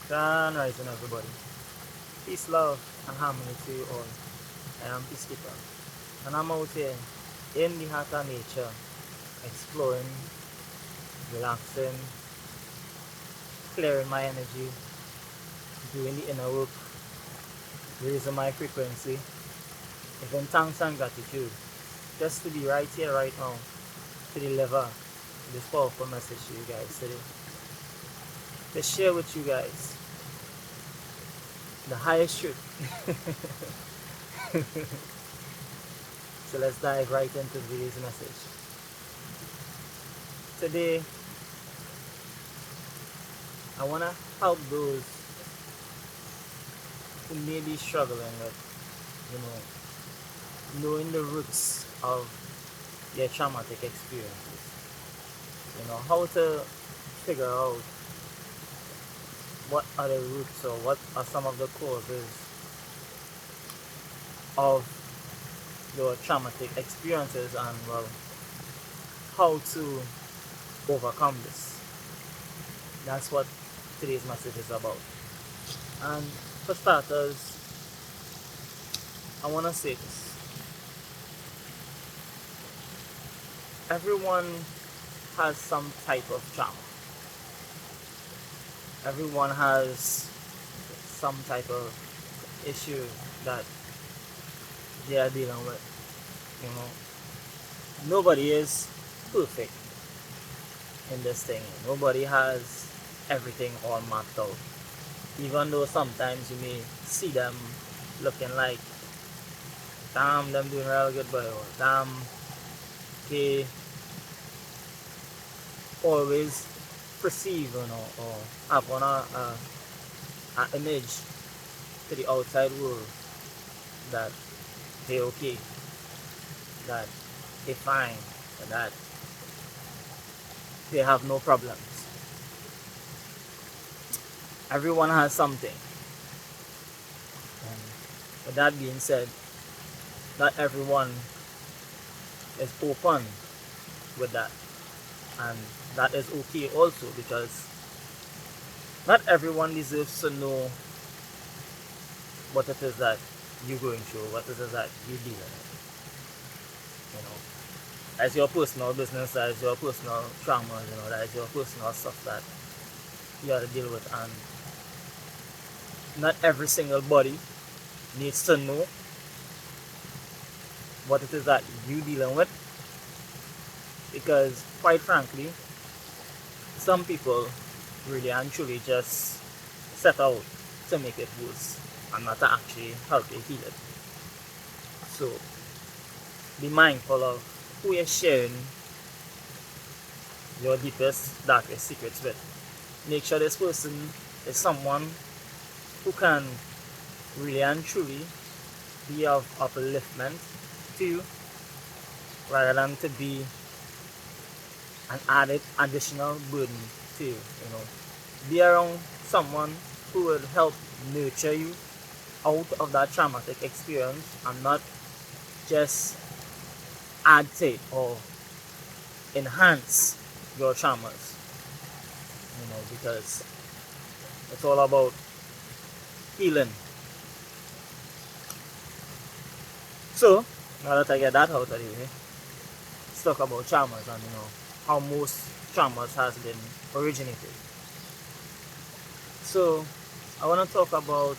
Grand rising, everybody. Peace, love, and harmony to you all. I am Peacekeeper, and I'm out here in the heart of nature, exploring, relaxing, clearing my energy, doing the inner work, raising my frequency, giving thanks and gratitude, just to be right here, right now, to deliver this powerful message to you guys today. To share with you guys the highest truth. So let's dive right into today's message. Today, I want to help those who may be struggling with, knowing the roots of their traumatic experiences. How to figure out what are the roots or what are some of the causes of your traumatic experiences and, well, how to overcome this. That's what today's message is about. And for starters, I want to say this. Everyone has some type of trauma. Everyone has some type of issue that they are dealing with. Nobody is perfect in this thing. Nobody has everything all mapped out. Even though sometimes you may see them looking like, damn, them doing real good, but damn, they always perceive, or have on a image to the outside world that they okay, that they fine, that they have no problems. Everyone has something. And with that being said, not everyone is open with that. And that is okay also, because not everyone deserves to know what it is that you're going through, what it is that you're dealing with. As your personal business, as your personal trauma, that is your personal stuff that you have to deal with. And not every single body needs to know what it is that you're dealing with, because quite frankly, some people really and truly just set out to make it worse and not to actually help you heal it. So be mindful of who you're sharing your deepest, darkest secrets with. Make sure this person is someone who can really and truly be of upliftment to you, rather than to be an added additional burden to you. Be around someone who will help nurture you out of that traumatic experience and not just add to it or enhance your traumas. Because it's all about healing. So now that I get that out of the way, let's talk about traumas and how most traumas has been originated. So I want to talk about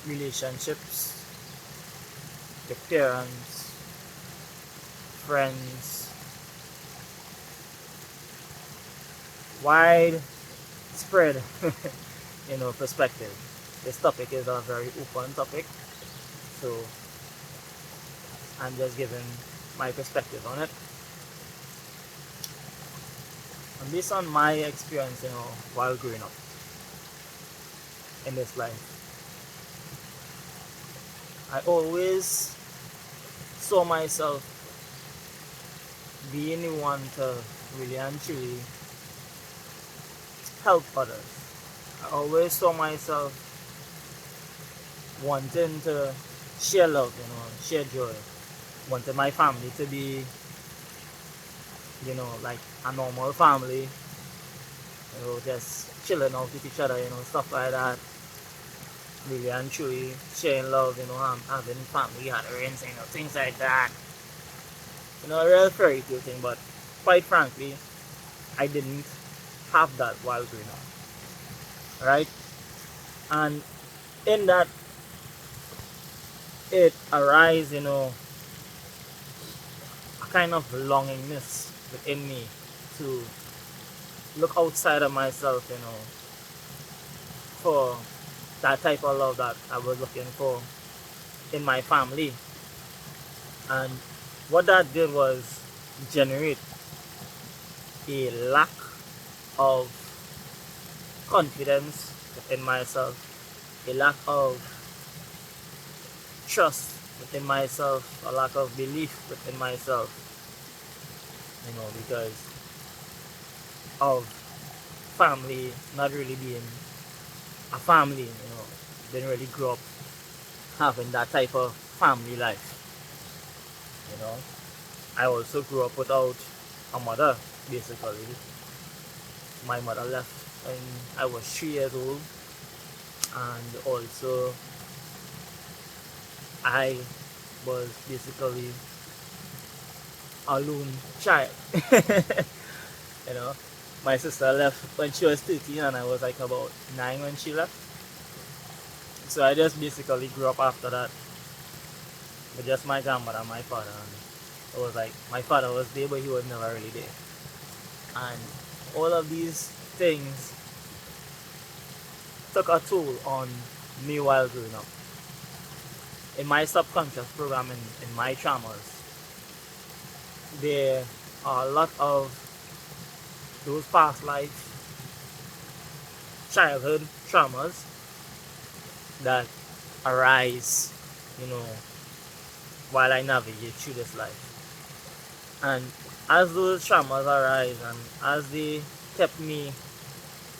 relationships, your parents, friends, widespread perspective. This topic is a very open topic, so I'm just giving my perspective on it. And based on my experience, while growing up in this life, I always saw myself being the one to really and truly help others. I always saw myself wanting to share love, share joy. Wanted my family to be, like a normal family. just chilling out with each other, stuff like that. Really and truly sharing love, having family gatherings, things like that. A real fairy tale thing, but quite frankly, I didn't have that while growing up, right? And in that, it arise, a kind of longingness within me to look outside of myself, for that type of love that I was looking for in my family. And what that did was generate a lack of confidence within myself, a lack of trust within myself, a lack of belief within myself, because of family not really being a family, didn't really grow up having that type of family life, I also grew up without a mother, basically. My mother left when I was 3 years old, and also I was basically a lone child. you know, my sister left when she was 13 and I was like about 9 when she left. So I just basically grew up after that with just my grandmother and my father. And it was like my father was there, but he was never really there. And all of these things took a toll on me while growing up. In my subconscious programming, in my traumas, there are a lot of those past life childhood traumas that arise, while I navigate through this life. And as those traumas arise and as they kept me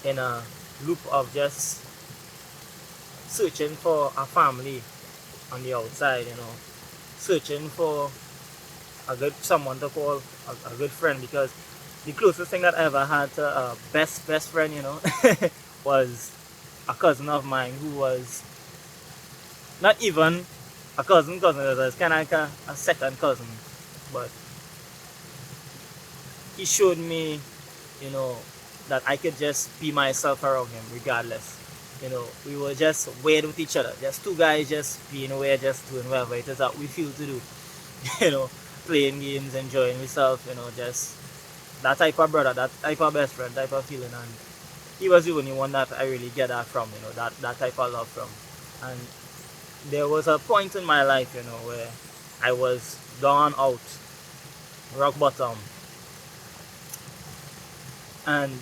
in a loop of just searching for a family on the outside, searching for a good someone to call a good friend, because the closest thing that I ever had to a best friend, was a cousin of mine who was not even a cousin, it was kind of like a second cousin, but he showed me, that I could just be myself around him regardless. We were just weird with each other, just two guys just being weird, just doing whatever it is that we feel to do, playing games, enjoying ourselves, just that type of brother, that type of best friend, type of feeling. And he was the only one that I really get that from, that type of love from. And there was a point in my life, where I was down out, rock bottom, and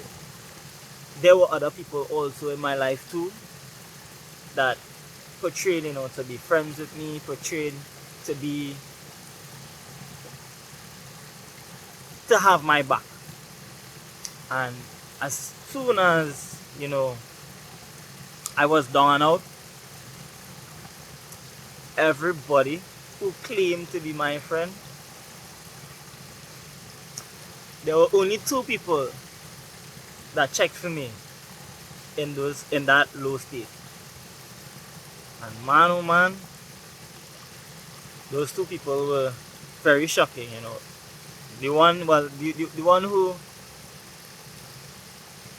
there were other people also in my life too that portrayed, to be friends with me, portrayed to have my back. And as soon as, I was down out, everybody who claimed to be my friend, there were only 2 people that checked for me in that low state. And man, oh man, those 2 people were very shocking, The one who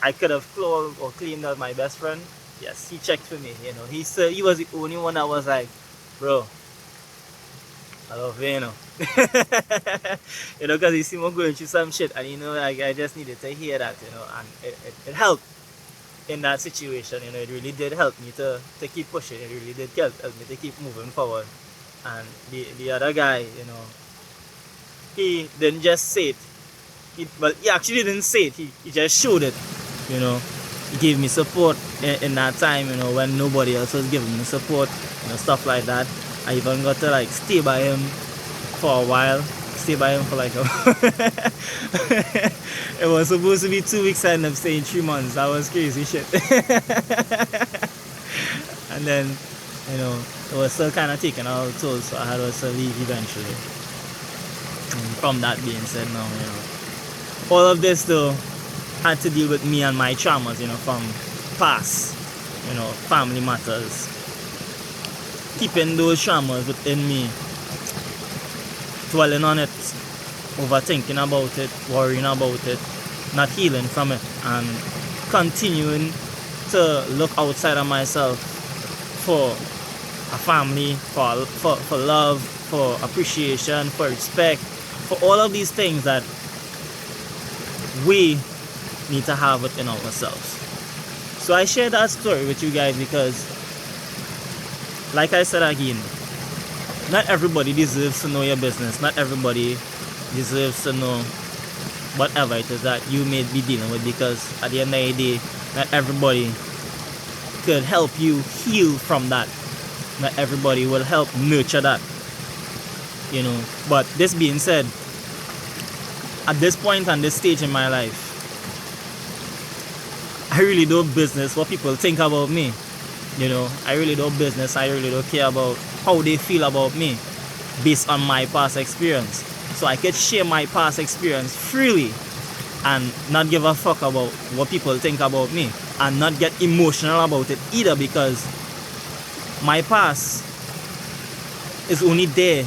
I could have called or claimed as my best friend, yes, he checked for me, He was the only one that was like, bro, I love you, because he see me going through some shit, and I just needed to hear that, and it helped in that situation, it really did help me to keep pushing, it really did help me to keep moving forward. And the other guy, he didn't just say it, he actually didn't say it, he just showed it, he gave me support in that time, when nobody else was giving me support, stuff like that. I even got to stay by him for a while. Stay by him for it was supposed to be 2 weeks, I ended up staying 3 months. That was crazy shit. And then, it was still kind of taking out toll, so I had to leave eventually. And from that being said, now, all of this though had to deal with me and my traumas, from past, family matters. Keeping those traumas within me, dwelling on it, overthinking about it, worrying about it, not healing from it, and continuing to look outside of myself for a family, for love, for appreciation, for respect, for all of these things that we need to have within ourselves. So I share that story with you guys because, like I said again, not everybody deserves to know your business. Not everybody deserves to know whatever it is that you may be dealing with, because at the end of the day, not everybody could help you heal from that. Not everybody will help nurture that. But this being said, at this point and this stage in my life, I really do business what people think about me. I really do business. I really don't care about how they feel about me based on my past experience. So I could share my past experience freely and not give a fuck about what people think about me, and not get emotional about it either, because my past is only there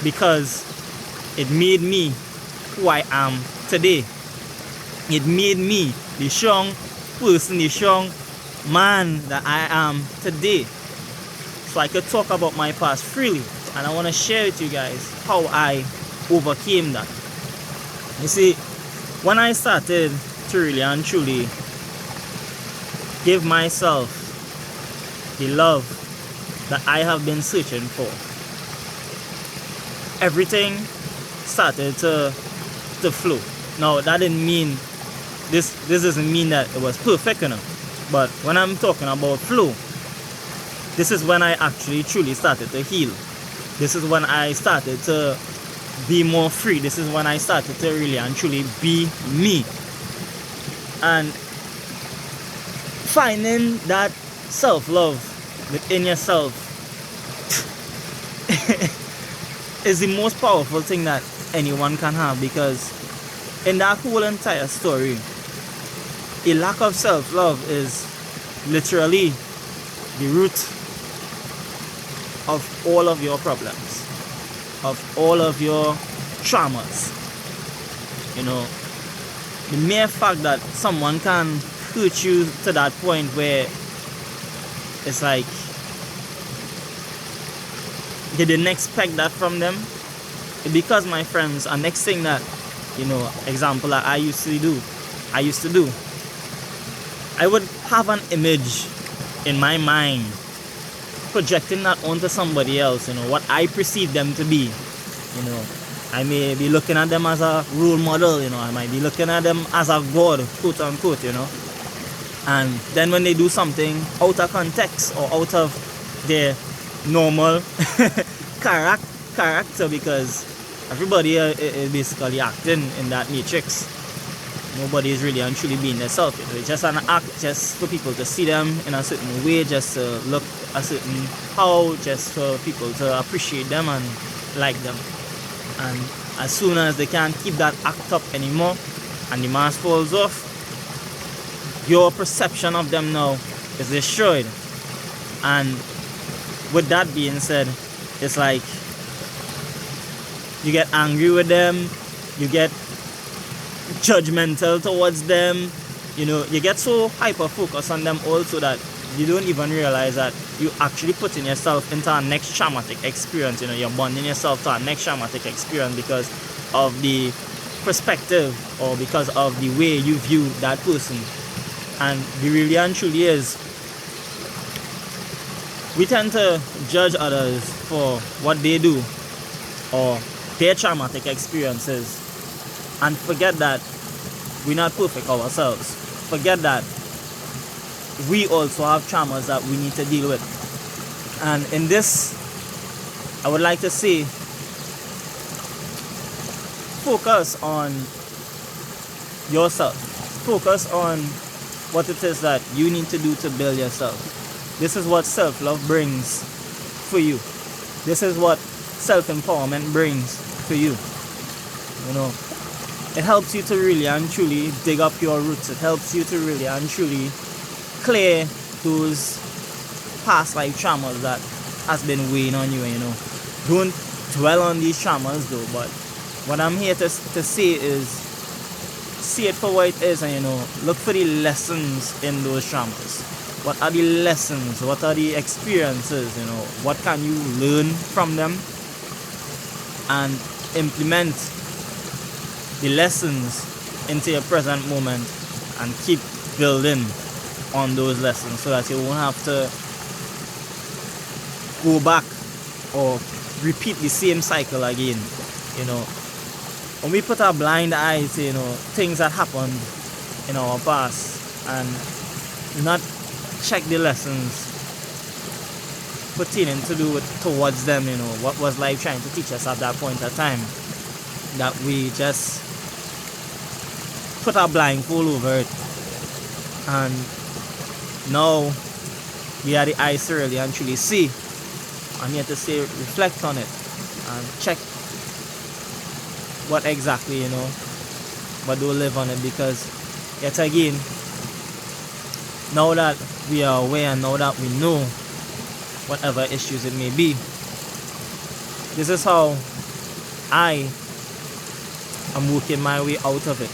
because it made me who I am today. It made me the strong person, the strong man that I am today. So I could talk about my past freely, and I want to share with you guys how I overcame that. You see, when I started to really and truly give myself the love that I have been searching for, everything started to flow. Now that didn't mean this doesn't mean that it was perfect, but when I'm talking about flow, this is when I actually truly started to heal. This is when I started to be more free. This is when I started to really and truly be me. And finding that self-love within yourself is the most powerful thing that anyone can have, because in that whole entire story, a lack of self-love is literally the root of all of your problems, of all of your traumas. The mere fact that someone can hurt you to that point where it's like you didn't expect that from them. Because, my friends, a next thing that, example that I used to do, I would have an image in my mind, projecting that onto somebody else, what I perceive them to be. I may be looking at them as a role model, I might be looking at them as a god, quote unquote, and then when they do something out of context or out of their normal character, because everybody is basically acting in that matrix. Nobody is really and truly being themselves. It's just an act, just for people to see them in a certain way, just to look a certain how, just for people to appreciate them and like them. And as soon as they can't keep that act up anymore and the mask falls off, your perception of them now is destroyed. And with that being said, it's like you get angry with them, you get judgmental towards them, you get so hyper focused on them also that you don't even realize that you actually putting yourself into a next traumatic experience. You're bonding yourself to a next traumatic experience because of the perspective or because of the way you view that person. And the really and truly is, we tend to judge others for what they do or their traumatic experiences, and forget that we're not perfect ourselves. Forget that we also have traumas that we need to deal with. And in this, I would like to say, focus on yourself. Focus on what it is that you need to do to build yourself. This is what self-love brings for you. This is what self-empowerment brings for you. it helps you to really and truly dig up your roots. It helps you to really and truly clear those past life traumas that has been weighing on you, you know. Don't dwell on these traumas though, but what I'm here to say is see it for what it is, and you know, look for the lessons in those traumas. What are the lessons? What are the experiences? You know, what can you learn from them and implement the lessons into your present moment and keep building on those lessons so that you won't have to go back or repeat the same cycle again. You know, when we put our blind eye to, you know, things that happened in our past and not check the lessons pertaining to do towards them, you know, what was life trying to teach us at that point of time, that we just put our blindfold over it, and now we are the eyes to really and truly see. I'm here to say reflect on it and check what exactly, you know, but don't live on it, because yet again, now that we are aware and now that we know whatever issues it may be, this is how I am working my way out of it.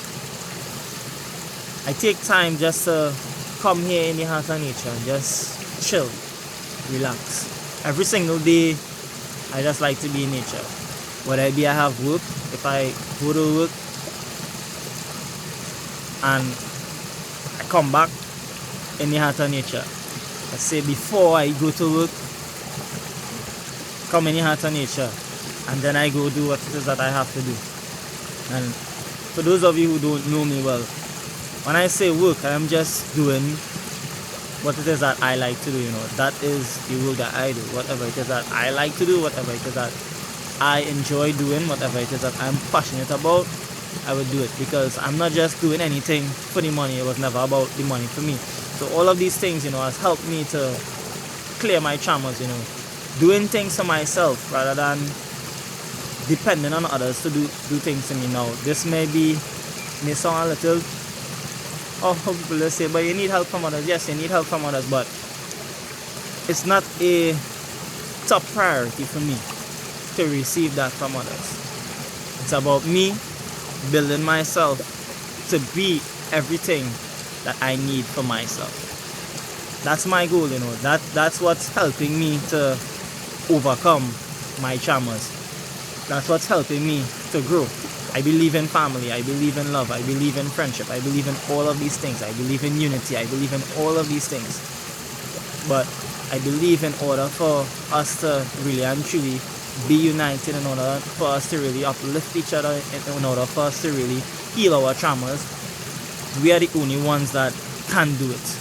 I take time just to come here in the heart of nature and just chill, relax. Every single day I just like to be in nature. Whether it be I have work, if I go to work and I come back in the heart of nature. Let's say before I go to work, come in the heart of nature, and then I go do what it is that I have to do. And for those of you who don't know me well, when I say work, I am just doing what it is that I like to do, you know. That is the work that I do. Whatever it is that I like to do, whatever it is that I enjoy doing, whatever it is that I'm passionate about, I would do it, because I'm not just doing anything for the money. It was never about the money for me. So all of these things, you know, has helped me to clear my traumas, you know. Doing things for myself rather than depending on others to do things to me now. This may sound a little, oh, how people will say, but you need help from others. Yes, you need help from others, but it's not a top priority for me to receive that from others. It's about me building myself to be everything that I need for myself. That's my goal, you know. That's what's helping me to overcome my traumas. That's what's helping me to grow. I believe in family, I believe in love, I believe in friendship, I believe in all of these things. I believe in unity, I believe in all of these things. But I believe in order for us to really and truly be united, in order for us to really uplift each other, in order for us to really heal our traumas, we are the only ones that can do it.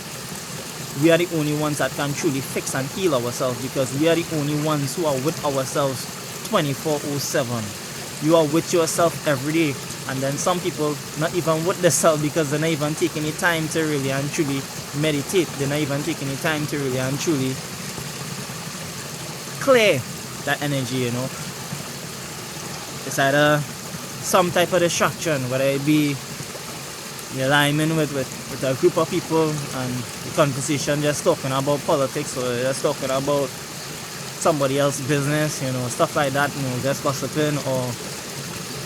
We are the only ones that can truly fix and heal ourselves, because we are the only ones who are with ourselves 24/7. You are with yourself every day, and then some people not even with themselves, because they're not even taking the time to really and truly meditate. They're not even taking the time to really and truly clear that energy, you know. It's either some type of distraction, whether it be the alignment with a group of people and the conversation just talking about politics, or just talking about somebody else's business, you know, stuff like that, you know, just gossiping, or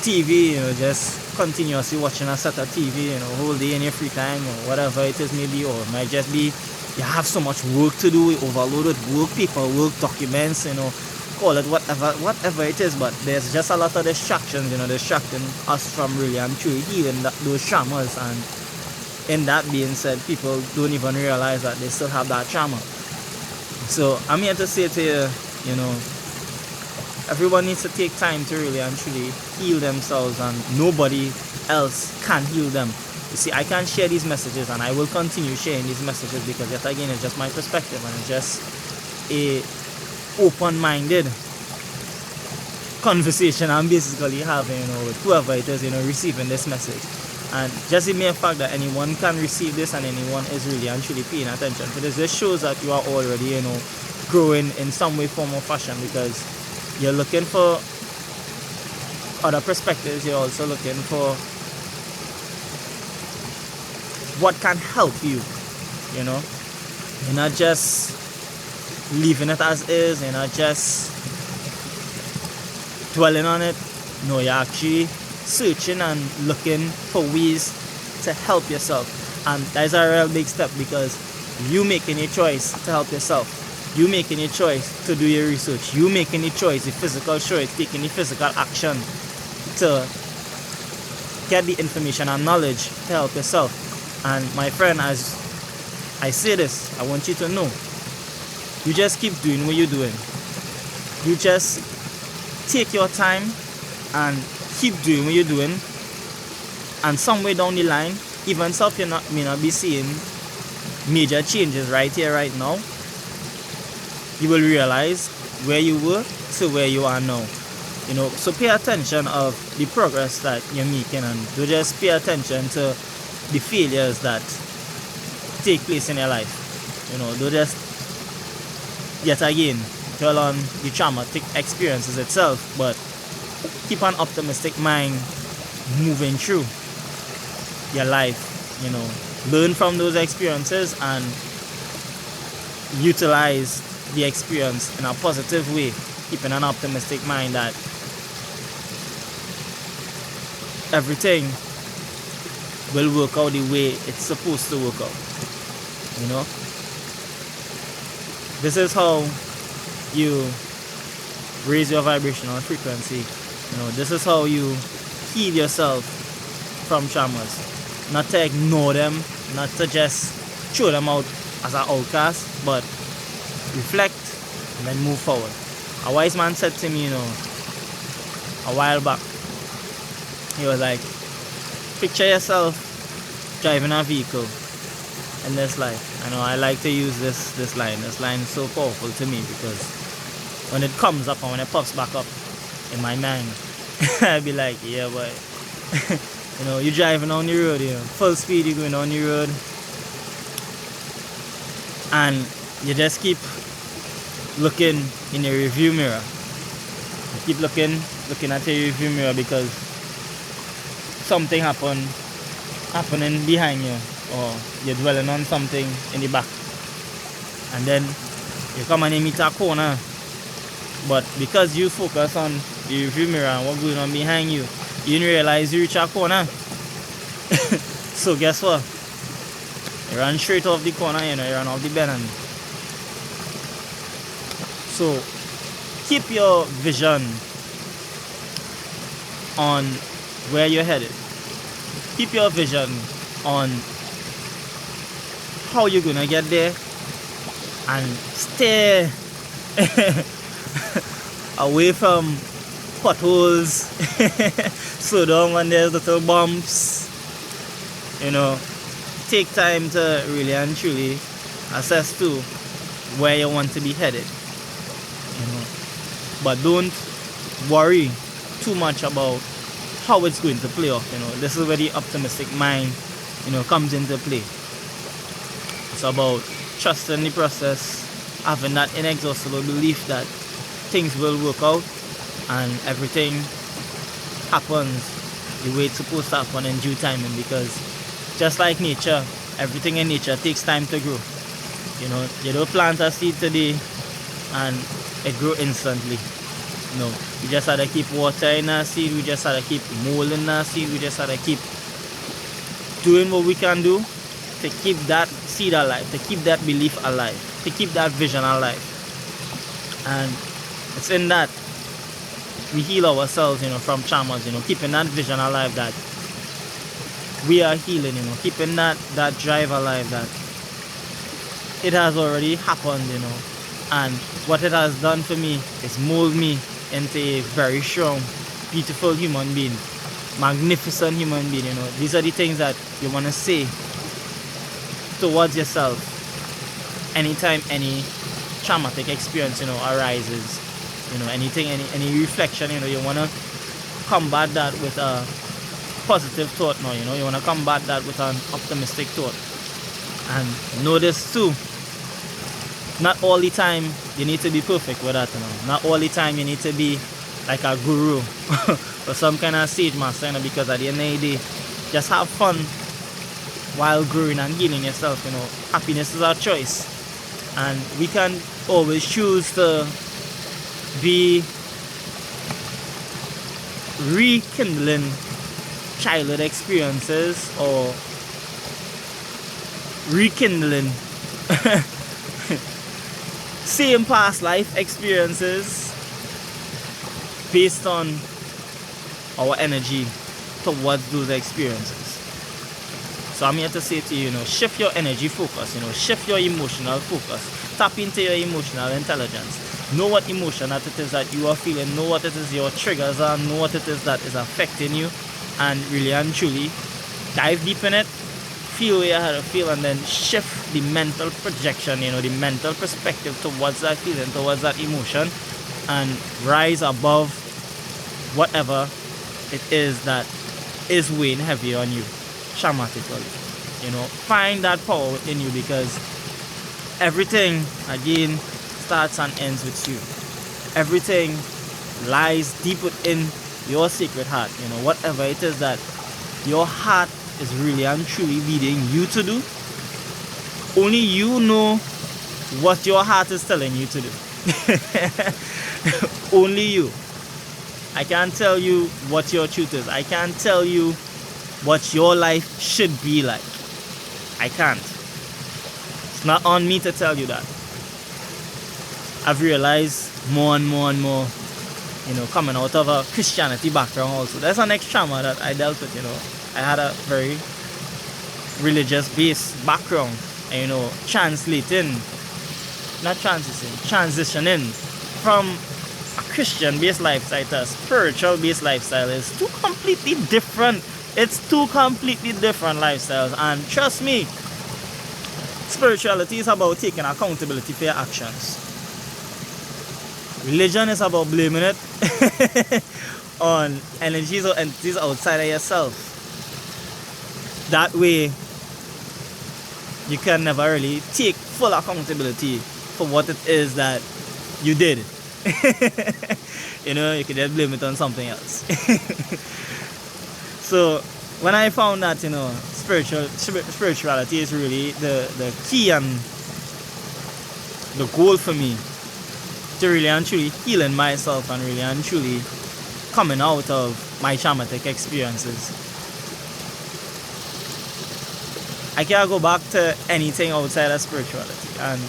TV, you know, just continuously watching a set of TV, you know, whole day in your free time, or whatever it is maybe, or it might just be you have so much work to do, overloaded work, paperwork, documents, you know, call it whatever it is, but there's just a lot of distractions, you know, distracting us from really and truly healing those traumas. And in that being said, people don't even realize that they still have that trauma. So I'm here to say to you, you know, everyone needs to take time to really and truly heal themselves, and nobody else can heal them. You see, I can share these messages, and I will continue sharing these messages, because yet again, it's just my perspective, and it's just a open-minded conversation I'm basically having, you know, with whoever it is, you know, receiving this message. And just the mere fact that anyone can receive this, and anyone is really and truly paying attention to this, just shows that you are already, you know, growing in some way, form or fashion, because you're looking for other perspectives. You're also looking for what can help you, you know. You're not just leaving it as is, you're not just dwelling on it. No, you're actually searching and looking for ways to help yourself. And that's a real big step, because you making a choice to help yourself. You making a choice to do your research. You making a choice, the physical choice, taking the physical action to get the information and knowledge to help yourself. And my friend, as I say this, I want you to know, you just keep doing what you're doing. You just take your time and keep doing what you're doing. And somewhere down the line, even if you may not be seeing major changes right here, right now, you will realize where you were to where you are now. You know, so pay attention of the progress that you're making, and don't just pay attention to the failures that take place in your life. You know, don't just yet again dwell on the traumatic experiences itself, but keep an optimistic mind moving through your life. You know, learn from those experiences and utilize the experience in a positive way, keeping an optimistic mind that everything will work out the way it's supposed to work out. You know, this is how you raise your vibrational frequency. You know, this is how you heal yourself from traumas. Not to ignore them, not to just throw them out as an outcast, but reflect and then move forward. A wise man said to me, you know, a while back, he was like, picture yourself driving a vehicle in this life. I know I like to use this line. This line is so powerful to me, because when it comes up and when it pops back up in my mind, I'll be like, yeah, boy. You know, you're driving on the road, you know, full speed, you're going on the road, and you just keep looking in your review mirror. You keep looking at your review mirror because something happening behind you, or you're dwelling on something in the back, and then you come and you meet a corner, but because you focus on the review mirror and what's going on behind you, you didn't realize you reach a corner. So guess what? You run straight off the corner, you know, you run off the bend. And so keep your vision on where you're headed. Keep your vision on how you're gonna get there, and stay away from potholes. Slow down when there's little bumps. You know, take time to really and truly assess to where you want to be headed. You know, but don't worry too much about how it's going to play off. You know, this is where the optimistic mind, you know, comes into play. It's about trusting the process, having that inexhaustible belief that things will work out and everything happens the way it's supposed to happen in due timing, because just like nature, everything in nature takes time to grow. You know, you don't plant a seed today and it grows instantly. No, we just had to keep watering our seed, we just had to keep molding our seed, we just had to keep doing what we can do to keep that seed alive, to keep that belief alive, to keep that vision alive. And it's in that we heal ourselves, you know, from traumas, you know, keeping that vision alive that we are healing, you know, keeping that drive alive that it has already happened, you know. And what it has done for me is mold me into a very strong, beautiful human being, magnificent human being, you know. These are the things that you want to say towards yourself anytime any traumatic experience, you know, arises. You know, anything, any reflection, you know, you want to combat that with a positive thought now, you know. You want to combat that with an optimistic thought. And know this too, not all the time you need to be perfect with that, you know. Not all the time you need to be like a guru or some kind of sage master, you know, because at the end of the day, just have fun while growing and healing yourself. Happiness is our choice, and we can always choose to be rekindling childhood experiences or rekindling same past life experiences based on our energy towards those experiences. So I'm here to say to you, shift your energy focus, shift your emotional focus, tap into your emotional intelligence. Know what emotion that it is that you are feeling, know what it is your triggers are, know what it is that is affecting you, and really and truly dive deep in it, feel where you had to feel, and then shift the mental projection, the mental perspective towards that feeling, towards that emotion, and rise above whatever it is that is weighing heavy on you traumatically. Find that power within you, because everything again starts and ends with you. Everything lies deep within your secret heart. Whatever it is that your heart is really and truly leading you to do, only you know what your heart is telling you to do. Only you. I can't tell you what your truth is. I can't tell you what your life should be like. I can't. It's not on me to tell you that. I've realized more and more and more, coming out of a Christianity background also. That's the next trauma that I dealt with, I had a very religious based background, and transitioning from a Christian based lifestyle to a spiritual based lifestyle is two completely different. It's two completely different lifestyles, and trust me, spirituality is about taking accountability for your actions. Religion is about blaming it on energies or entities outside of yourself. That way, you can never really take full accountability for what it is that you did. You can just blame it on something else. So, when I found that, spirituality is really the key and the goal for me to really and truly healing myself and really and truly coming out of my traumatic experiences. I can't go back to anything outside of spirituality, and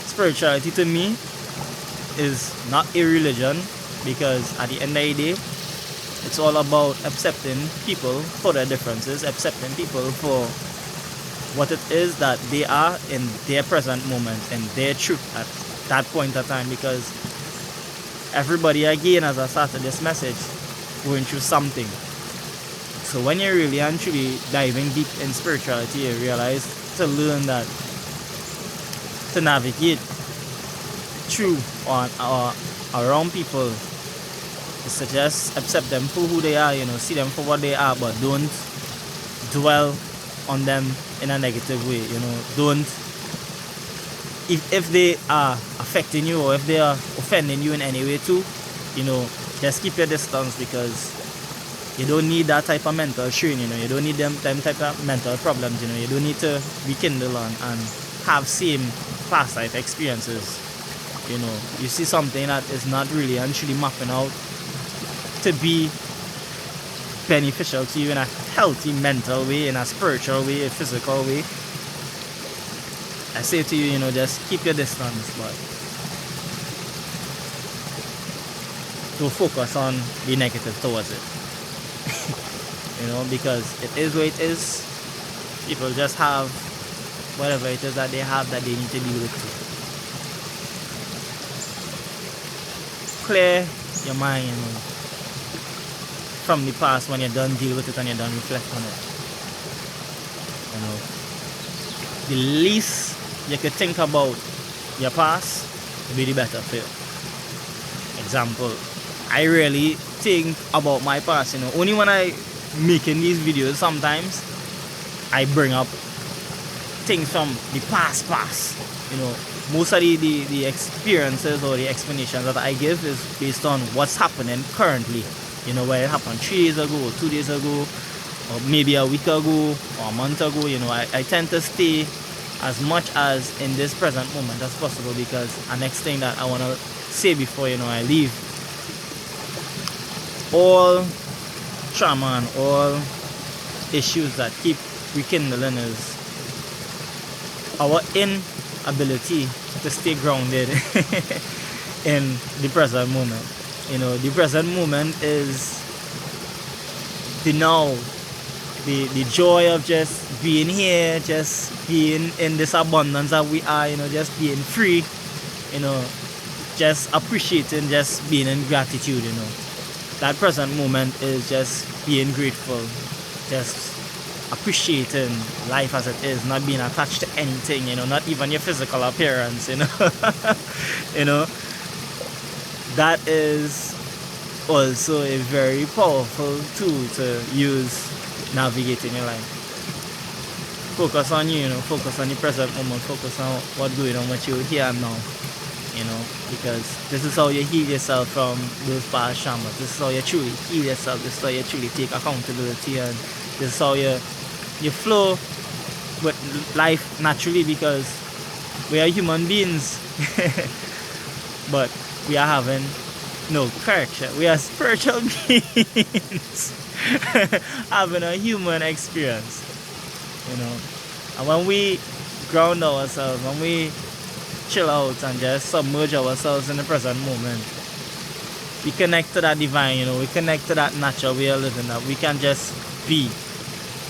spirituality to me is not a religion, because at the end of the day, it's all about accepting people for their differences, accepting people for what it is that they are in their present moment and their truth at that point of time, because everybody, again, as I started this message, going through something. So when you're really and truly diving deep in spirituality, you realize to learn that to navigate through or around people is to just accept them for who they are, see them for what they are, but don't dwell on them in a negative way. Don't, if they are affecting you or if they are offending you in any way too, just keep your distance, because you don't need that type of mental strain. You don't need them type of mental problems. You don't need to rekindle and have same past life experiences. You see something that is not really actually mapping out to be beneficial to you in a healthy mental way, in a spiritual way, a physical way. I say to you, just keep your distance, but don't focus on the negative towards it. Because it is what it is. People just have whatever it is that they have that they need to deal with too. Clear your mind, from the past when you're done deal with it and you're done reflect on it. The least you could think about your past will be the better for you. Example, I really think about my past, only when I making these videos sometimes I bring up things from the past. Most of the experiences or the explanations that I give is based on what's happening currently. Where it happened 3 days ago, 2 days ago, or maybe a week ago or a month ago. You know, I tend to stay as much as in this present moment as possible, because the next thing that I want to say before, you know, I leave, all trauma and all issues that keep rekindling is our inability to stay grounded in the present moment. You know, the present moment is the now, the joy of just being here, just being in this abundance that we are, you know, just being free, you know, just appreciating, just being in gratitude, you know. That present moment is just being grateful, just appreciating life as it is, not being attached to anything, you know, not even your physical appearance, you know. You know, that is also a very powerful tool to use navigating your life. Focus on you, you know, focus on the present moment, focus on what's going on with you here and now, you know, because this is how you heal yourself from those past traumas. This is how you truly heal yourself. This is how you truly take accountability, and this is how you flow with life naturally, because we are human beings. But we are having no correction. We are spiritual beings having a human experience, you know. And when we ground ourselves, when we chill out and just submerge ourselves in the present moment, we connect to that divine, you know, we connect to that natural way of living, that we can just be,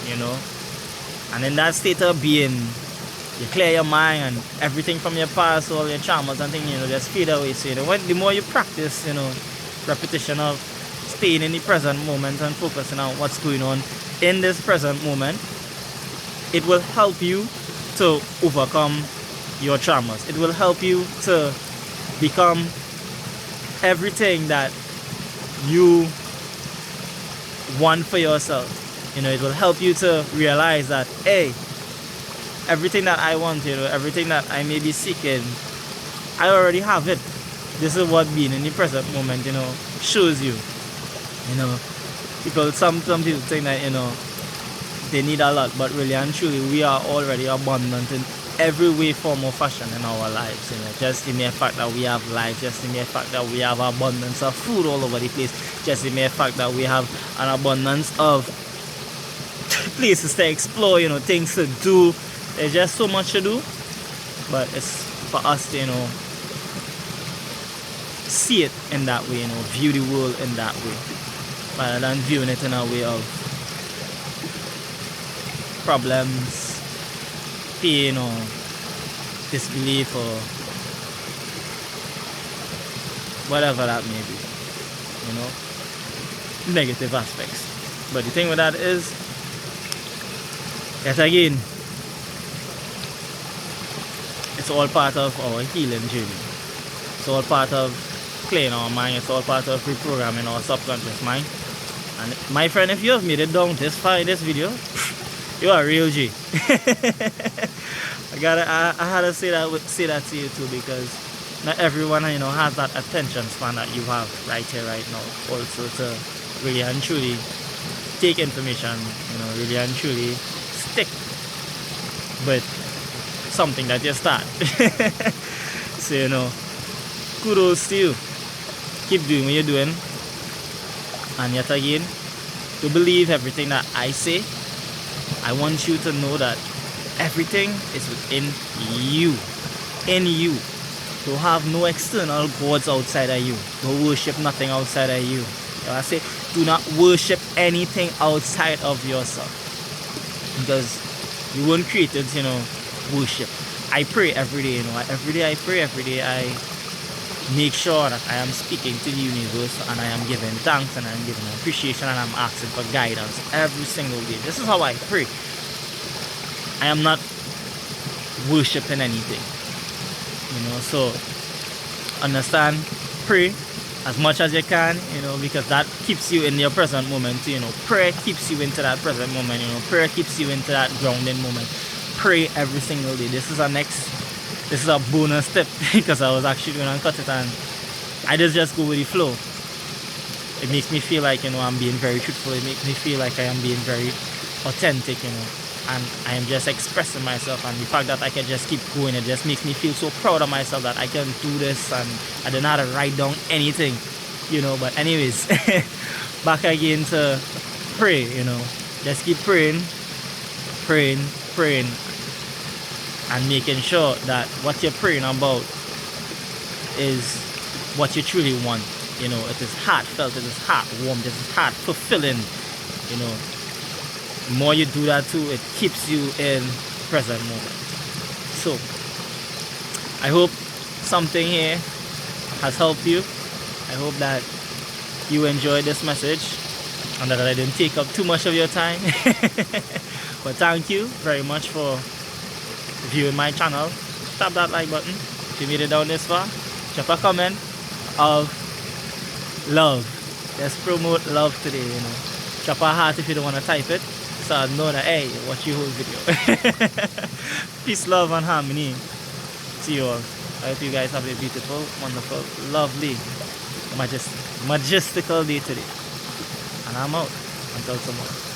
you know. And in that state of being, you clear your mind, and everything from your past, all your traumas and things, you know, just fade away. So, you know, the more you practice, you know, repetition of staying in the present moment and focusing on what's going on in this present moment, it will help you to overcome your traumas. It will help you to become everything that you want for yourself. You know, it will help you to realize that, hey, everything that I want, you know, everything that I may be seeking, I already have it. This is what being in the present moment, you know, shows you. You know, some people think that, you know, they need a lot, but really and truly, we are already abundant in every way, form, or fashion in our lives. You know, just the mere fact that we have life, just the mere fact that we have abundance of food all over the place, just the mere fact that we have an abundance of places to explore, you know, things to do. There's just so much to do, but it's for us to, you know, see it in that way, you know, view the world in that way, rather than viewing it in a way of problems, pain, or disbelief, or whatever that may be, you know, negative aspects. But the thing with that is, yet again, it's all part of our healing journey. It's all part of clearing our mind. It's all part of reprogramming our subconscious mind. And my friend, if you have made it down this far in this video, you are a real G. I had to say that to you too, because not everyone, you know, has that attention span that you have right here, right now. Also to really and truly take information, you know, really and truly stick with something that you start. So, you know, kudos to you. Keep doing what you're doing. And yet again, to believe everything that I say, I want you to know that everything is within you. In you. Don't have no external gods outside of you. Don't worship nothing outside of you. You know, I say, do not worship anything outside of yourself, because you weren't created to, you know, worship. I pray every day, you know, every day I pray, every day I make sure that I am speaking to the universe, and I am giving thanks, and I am giving appreciation, and I'm asking for guidance every single day. This is how I pray. I am not worshiping anything, you know. So understand, pray as much as you can, you know, because that keeps you in your present moment, you know. Prayer keeps you into that present moment, you know. Prayer keeps you into that grounding moment. Pray every single day. This is a bonus tip because I was actually going to cut it, and I just go with the flow. It makes me feel like, I'm being very truthful. It makes me feel like I am being very authentic, and I am just expressing myself, and the fact that I can just keep going, it just makes me feel so proud of myself that I can do this, and I don't have to write down anything, but anyways, back again to pray, just keep praying, and making sure that what you're praying about is what you truly want. It is heartfelt, it is heartwarmed, it is heart fulfilling. The more you do that too, it keeps you in present moment. So I hope something here has helped you. I hope that you enjoyed this message and that I didn't take up too much of your time. But thank you very much for viewing my channel. Tap that like button if you made it down this far. Drop a comment of love. Let's promote love today, Drop a heart if you don't want to type it, so I know that, hey, watch your whole video. Peace, love, and harmony. See you all. I hope you guys have a beautiful, wonderful, lovely, majestical day today. And I'm out. Until tomorrow.